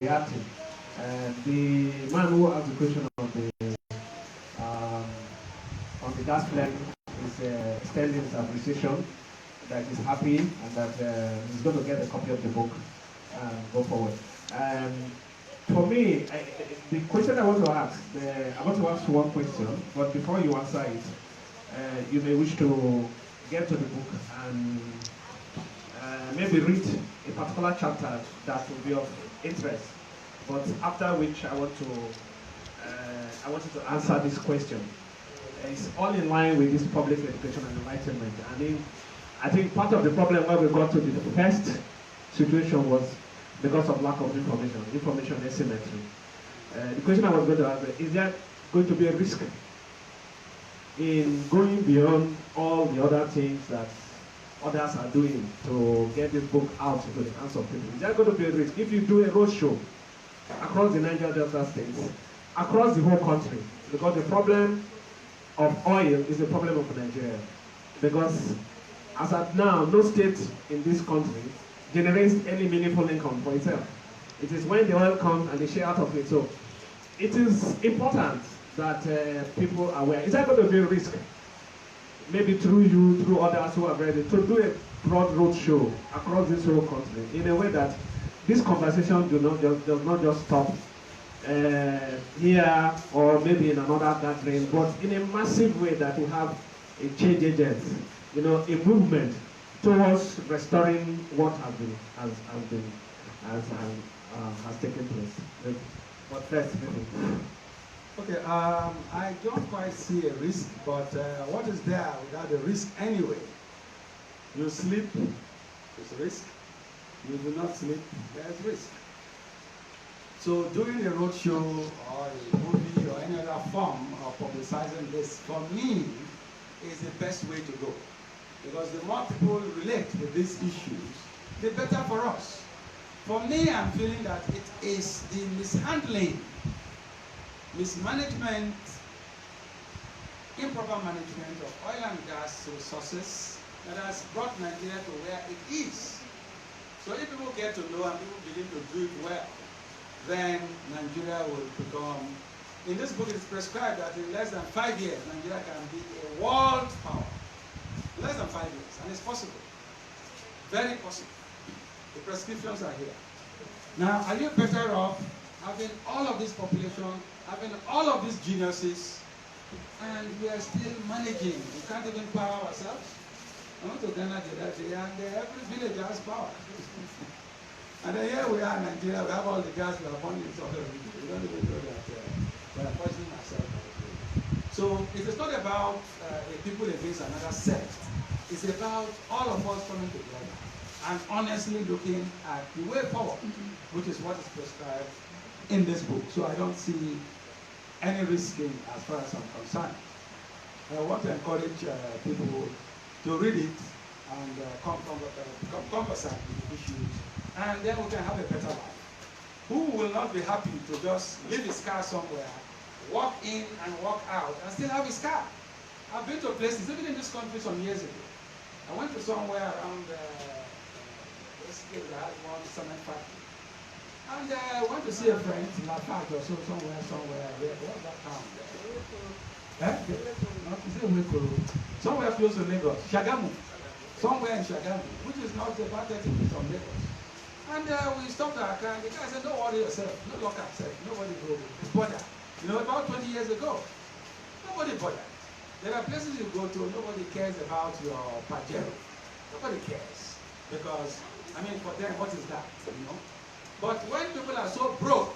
reacting. And the man who asked the question um, on the gas flag is extending his appreciation that he's happy and that he's going to get a copy of the book and go forward. For me, the question I want to ask, I want to ask one question, but before you answer it, you may wish to get to the book and maybe read a particular chapter that will be of interest. But after which I want you to answer this question. It's all in line with this public education and enlightenment. I think part of the problem where we got to the first situation was because of lack of information asymmetry. The question I was going to ask is there going to be a risk in going beyond all the other things that others are doing to get this book out to the hands of people? Is there going to be a risk if you do a roadshow across the Niger Delta states, across the whole country? Because the problem of oil is a problem of Nigeria. Because as at now, no state in this country generates any meaningful income for itself. It is when the oil comes and they share out of it. So it is important that people are aware. Is there going to be a risk, maybe through you, through others who are ready, to do a broad road show across this whole country in a way that this conversation does not just stop here or maybe in another gathering, but in a massive way that we have a change agent, a movement towards restoring what has taken place. But first, okay, I don't quite see a risk, but what is there without a risk anyway? You sleep, there's risk. You do not sleep, there's risk. So doing a roadshow or a movie or any other form of publicizing this, for me, is the best way to go. Because the more people relate with these issues, the better for us. For me, I'm feeling that it is the mishandling, mismanagement, improper management of oil and gas resources that has brought Nigeria to where it is. So if people get to know and people begin to do it well, then Nigeria will become, in this book it is prescribed that in less than 5 years, Nigeria can be a world power. Less than 5 years, and it's possible. Very possible. The prescriptions are here. Now, are you better off having all of this population, having all of these geniuses, and we are still managing? We can't even power ourselves. I went to Ghana the other day, and every village has power. And then here we are in Nigeria, we have all the gas we are burning in South Africa. We don't even know that we are poisoning ourselves. So it is not about a people against another sect. It's about all of us coming together and honestly looking at the way forward, which is what is prescribed in this book. So I don't see any risk in as far as I'm concerned. I want to encourage people to read it and conversate with the issues, and then we can have a better life. Who will not be happy to just leave his car somewhere, walk in and walk out, and still have his car? I've been to places, even in this country some years ago. I went to somewhere around this place that had one cement factory. And I went to see a friend in La Paz or so, somewhere, what's that town? Somewhere close to Lagos, Shagamu. Somewhere in Shagamu, which is not about 30 minutes from Lagos. And we stopped our car, and the guy said, don't worry yourself, no lock yourself, nobody go, it's border. About 20 years ago, nobody bothered. There are places you go to, nobody cares about your Pajero. Nobody cares. Because, for them, what is that, But when people are so broke,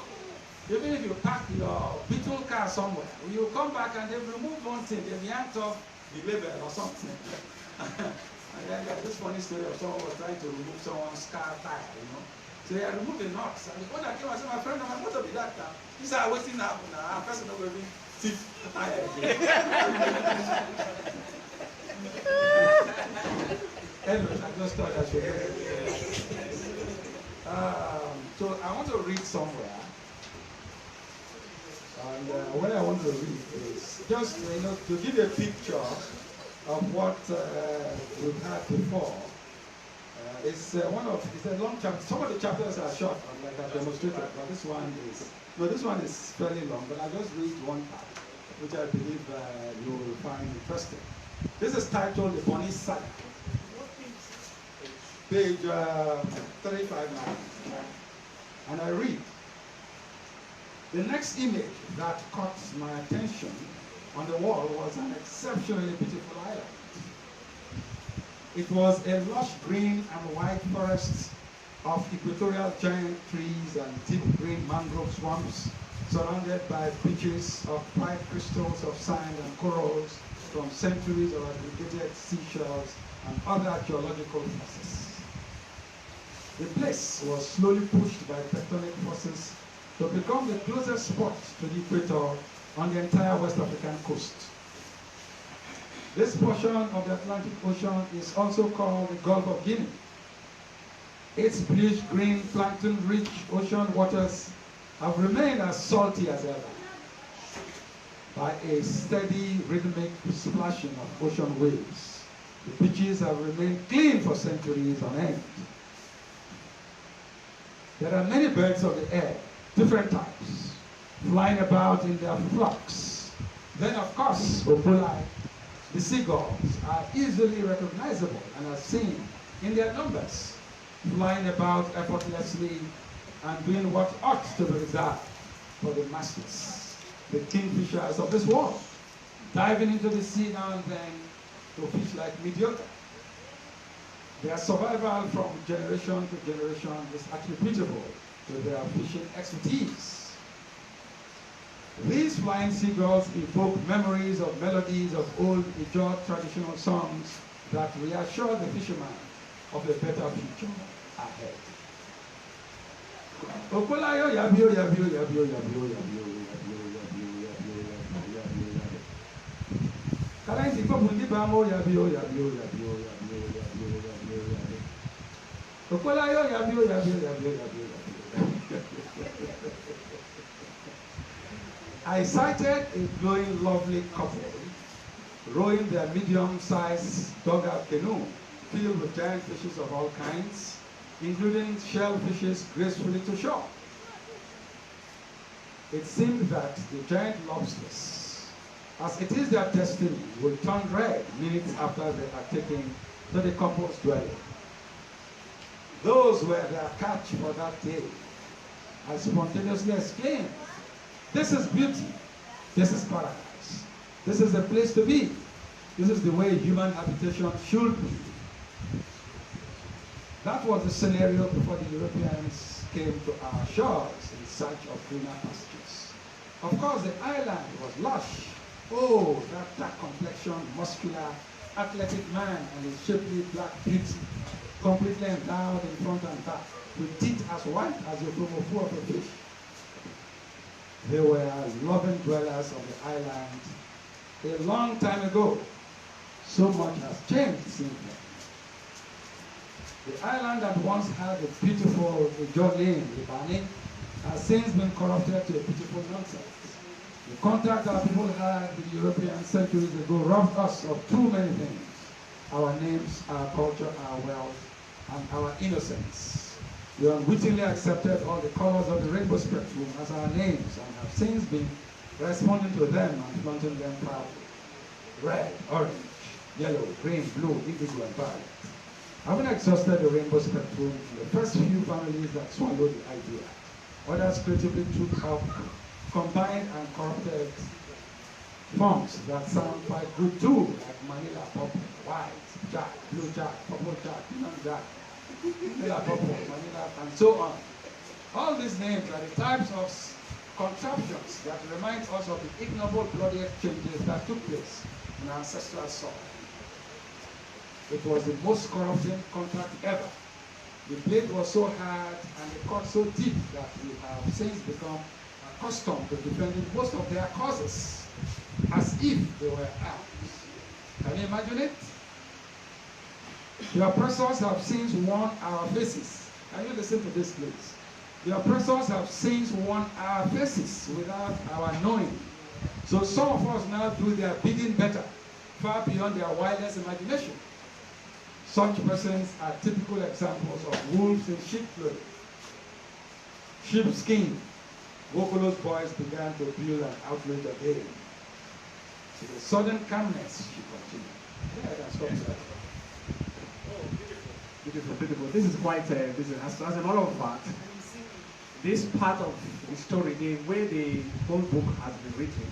even if you park your Beetle car somewhere, you come back and they've removed one thing, they've yanked off the label or something. And then there's this funny story of someone was trying to remove someone's car tire, So they removed the nuts. And the one that came and said, my friend, I'm going to be that now. He said, I'm wasting now. I'm person not going to be thief. Anyway, I just thought I should. So I want to read somewhere. And what I want to read is just, to give you a picture of what we've had before It's it's a long chapter. Some of the chapters are short, like I've demonstrated, but this one is fairly long, but I'll just read one part, which I believe you will find interesting. This is titled The Bonnie Saga, page 35 now. And I read, the next image that caught my attention on the wall was an exceptionally beautiful island. It was a lush green and white forest of equatorial giant trees and deep green mangrove swamps surrounded by beaches of bright crystals of sand and corals from centuries of aggregated seashells and other geological forces. The place was slowly pushed by tectonic forces to become the closest spot to the equator on the entire West African coast. This portion of the Atlantic Ocean is also called the Gulf of Guinea. Its bluish-green, plankton-rich ocean waters have remained as salty as ever by a steady, rhythmic splashing of ocean waves. The beaches have remained clean for centuries on end. There are many birds of the air, different types, flying about in their flocks. Then, of course, opuli, the seagulls, are easily recognizable and are seen in their numbers, flying about effortlessly and doing what ought to be reserved for the masters, the kingfishers of this world, diving into the sea now and then to fish like mediocre. Their survival from generation to generation is attributable to their fishing expertise. These flying seagulls evoke memories of melodies of old Ijaw traditional songs that reassure the fisherman of a better future ahead. Okolayo yabio yabio yabio yabio yabio yabio yabio yabio. Kalanti kobundi bamo yabio yabio yabio yabio yabio yabio yabio. Okolayo yabio yabio yabio yabio yabio. I sighted a glowing, lovely couple rowing their medium-sized dugout canoe filled with giant fishes of all kinds, including shellfishes gracefully to shore. It seemed that the giant lobsters, as it is their destiny, will turn red minutes after they are taken to the couple's dwelling. Those were their catch for that day. I spontaneously exclaimed, "This is beauty. This is paradise. This is the place to be. This is the way human habitation should be." That was the scenario before the Europeans came to our shores in search of greener pastures. Of course, the island was lush. Oh, that dark complexion, muscular, athletic man and his shapely black beauty, completely endowed in front and back, with teeth as white as the chromophore of a fish. They were loving dwellers of the island a long time ago. So much has changed since then. The island that once had a beautiful Jolene, Libani, has since been corrupted to a beautiful nonsense. The contact our people had with the Europeans centuries ago robbed us of too many things: our names, our culture, our wealth, and our innocence. We unwittingly accepted all the colors of the rainbow spectrum as our names and have since been responding to them and flaunting them proudly. Red, orange, yellow, green, blue, indigo, and violet. Having exhausted the rainbow spectrum, the first few families that swallowed the idea, others creatively took up combined and corrupted forms that sound quite good too, like Manila purple, white, jack, blue jack, purple jack, Union jack, Manila purple, Manila, and so on. All these names are the types of contraptions that remind us of the ignoble bloody exchanges that took place in our ancestral soil. It was the most corrupting contract ever. The blade was so hard and the cut so deep that we have since become accustomed to defending most of their causes as if they were ours. Can you imagine it? The oppressors have since worn our faces. Can you listen to this, please? The oppressors have since worn our faces without our knowing. So some of us now do their bidding better, far beyond their wildest imagination. Such persons are typical examples of wolves in sheep clothing. Sheepskin. Wokolo's boys began to build an outrage again. So the sudden calmness, she continued. Yeah, I can stop that. Oh, beautiful, beautiful. This is quite, as a matter of fact, this part of the story, the way the whole book has been written,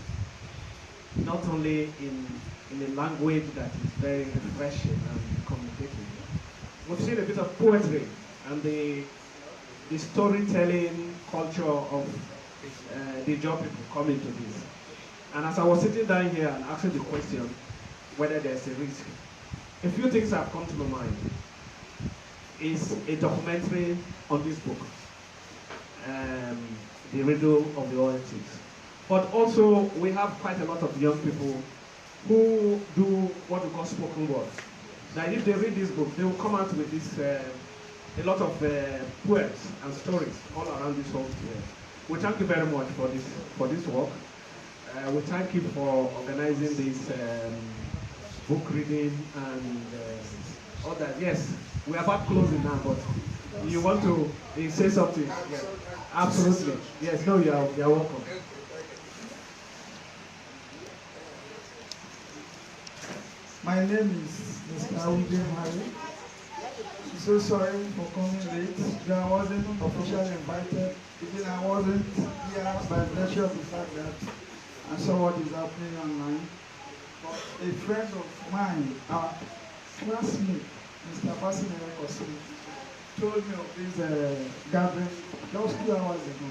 not only in a language that is very refreshing and communicative, we've seen a bit of poetry and the storytelling culture of the job people come into this. And as I was sitting down here and asking the question whether there's a risk, a few things have come to my mind. Is a documentary on this book, The Riddle of the Oil Thieves. But also, we have quite a lot of young people who do what we call spoken word. That if they read this book, they will come out with this, a lot of poems and stories all around this whole year. We thank you very much for this work. We thank you for organizing this book reading and all that. Yes, we are about closing now, but you want to say something? Yeah. Absolutely. Yes, no, you are welcome. My name is Mr. William Harry. I'm so sorry for coming late. I wasn't officially invited. Even I wasn't here by virtue of the fact that I saw what is happening online. But a friend of mine, our classmate, Mr. Basinere Kosi, told me of this gathering just 2 hours ago.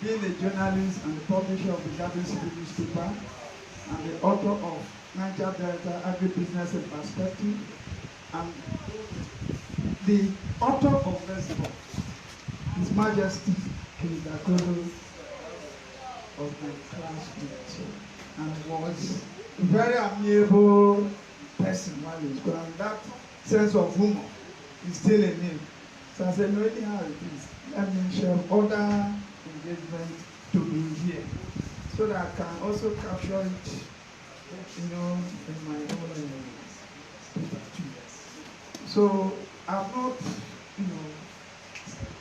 Being a journalist and the publisher of the Gathering City newspaper and the author of Niger Delta Agribusiness in Perspective and the author of Festival, His Majesty King Dakolo of my classmate, and was a very amiable person while he was going. And that sense of humor is still in him. So I said, no, anyhow it is. Let me share other engagement to be here so that I can also capture it, in my own paper too. So I've not,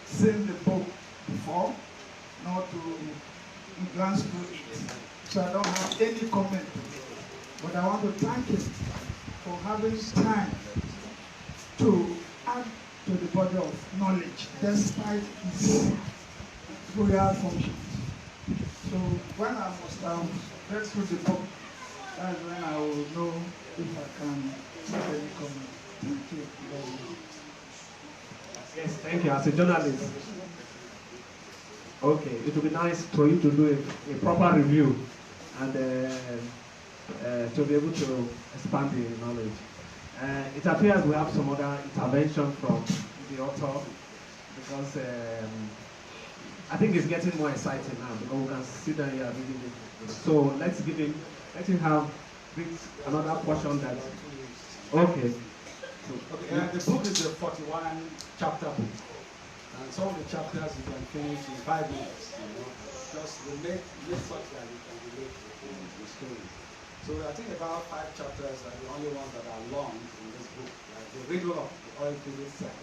seen the book before, not to glance through it. So I don't have any comment. But I want to thank him for having time to add to the body of knowledge despite his royal functions. So when I must have read through the book, that's when I will know if I can make any comment. Thank you very much. Yes, thank you. As a journalist, okay, it would be nice for you to do a proper review and to be able to expand the knowledge. It appears we have some other intervention from the author because I think it's getting more exciting now because we can sit down here reading it. So let him read another portion that. Okay. The book is a 41 chapter book, and some of the chapters you can finish in 5 minutes. Just make such that you can relate to the story. So I think about 5 chapters are the only ones that are long in this book, like the riddle of the oil field itself,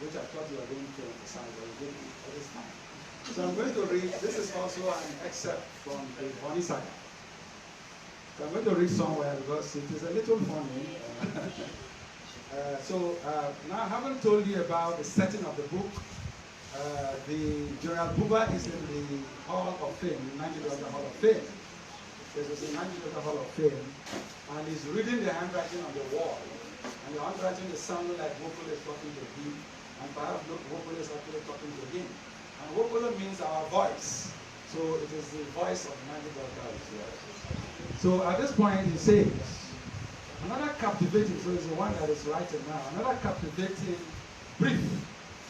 which I thought you were going to emphasize at this time. So I'm going to read. This is also an excerpt from the Bonnie Saga. So I'm going to read somewhere because it is a little funny. Now I haven't told you about the setting of the book. The General Buba is in the Hall of Fame, the Nigeria Hall of Fame. This is the Nigeria Hall of Fame, and he's reading the handwriting on the wall. And the handwriting is sounding like Wokolo is talking to him, and perhaps Wokolo is actually talking to him. And Wokolo means our voice. So it is the voice of Nigeria. So at this point he says, another captivating, so it's the one that is writing now, another captivating brief,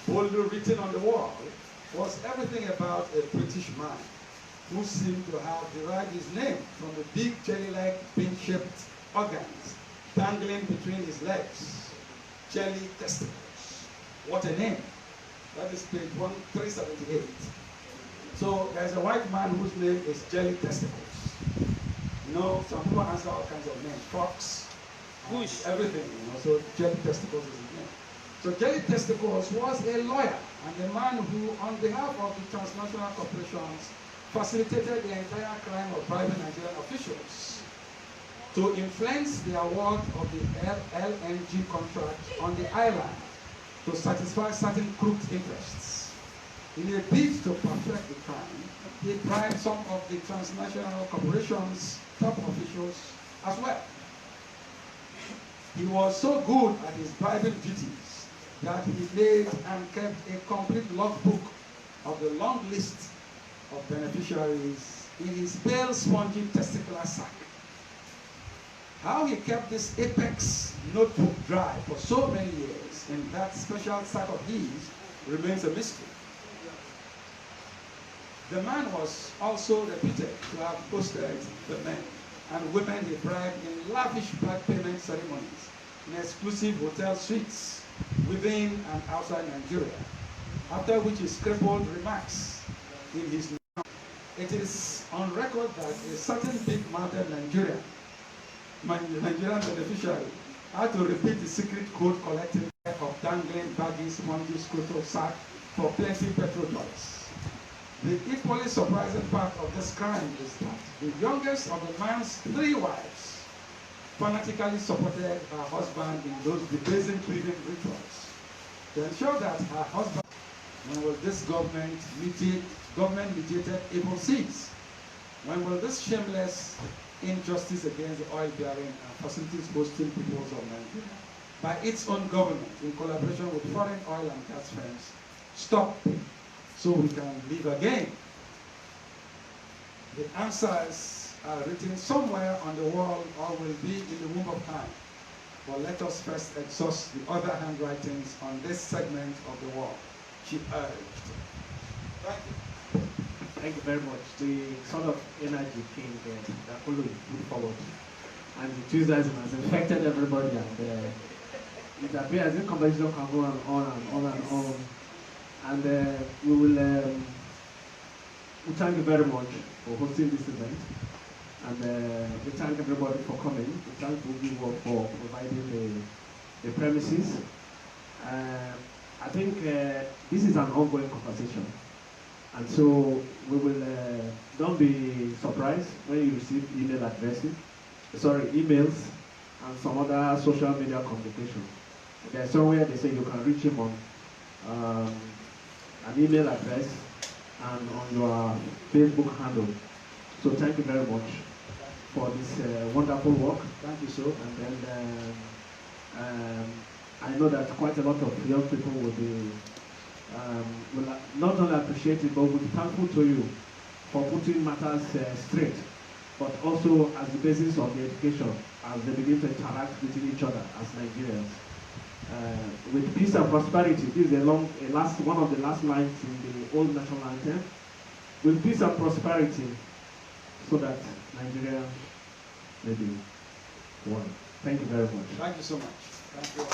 boldly written on the wall, was everything about a British man who seemed to have derived his name from the big jelly-like bean-shaped organs dangling between his legs, jelly testicles. What a name. That is page 378. So there's a white man whose name is Jelly Testicles. Some people answer all kinds of names, Fox, everything, so Jelly Testicles is his name. So Jelly Testicles was a lawyer and a man who, on behalf of the transnational corporations, facilitated the entire crime of bribing Nigerian officials to influence the award of the LNG contract on the island to satisfy certain crooked interests. In a bid to perfect the crime, he bribed some of the transnational corporations' top officials as well. He was so good at his bribing duties that he made and kept a complete logbook of the long list of beneficiaries in his pale, spongy testicular sac. How he kept this apex notebook dry for so many years in that special sack of his remains a mystery. The man was also reputed to have hosted the men and women he bribed in lavish bribe payment ceremonies in exclusive hotel suites within and outside Nigeria, after which he scribbled remarks in his note. It is on record that a certain big-mouthed Nigerian beneficiary had to repeat the secret code collecting of dangling baggy spongy scrotal sack for plenty petrol dollars. The equally surprising part of this crime is that the youngest of the man's 3 wives fanatically supported her husband in those debasing breeding rituals to ensure that her husband, when will this government-mediated evil cease? When will this shameless injustice against the oil-bearing and facilities hosting peoples of Nigeria by its own government in collaboration with foreign oil and gas firms stop so we can live again? The answers are written somewhere on the wall or will be in the womb of time. But let us first exhaust the other handwritings on this segment of the wall, she urged. Thank you. Thank you very much. The sort of energy came that followed moved forward. And the enthusiasm has infected everybody, and it appears as if conversation can go on and on and on. And we thank you very much for hosting this event. And we thank everybody for coming. We thank Bookville for providing the premises. I think this is an ongoing conversation. And so we will, don't be surprised when you receive emails and some other social media communication. There's somewhere they say you can reach him on an email address and on your Facebook handle. So thank you very much for this wonderful work. Thank you so. And then I know that quite a lot of young people will be will not only appreciate it, but will be thankful to you for putting matters straight, but also as the basis of the education as they begin to interact with each other as Nigerians. With peace and prosperity, this is one of the last lines in the old national anthem. With peace and prosperity, so that Nigeria may be one. Thank you very much. Thank you so much. Thank you.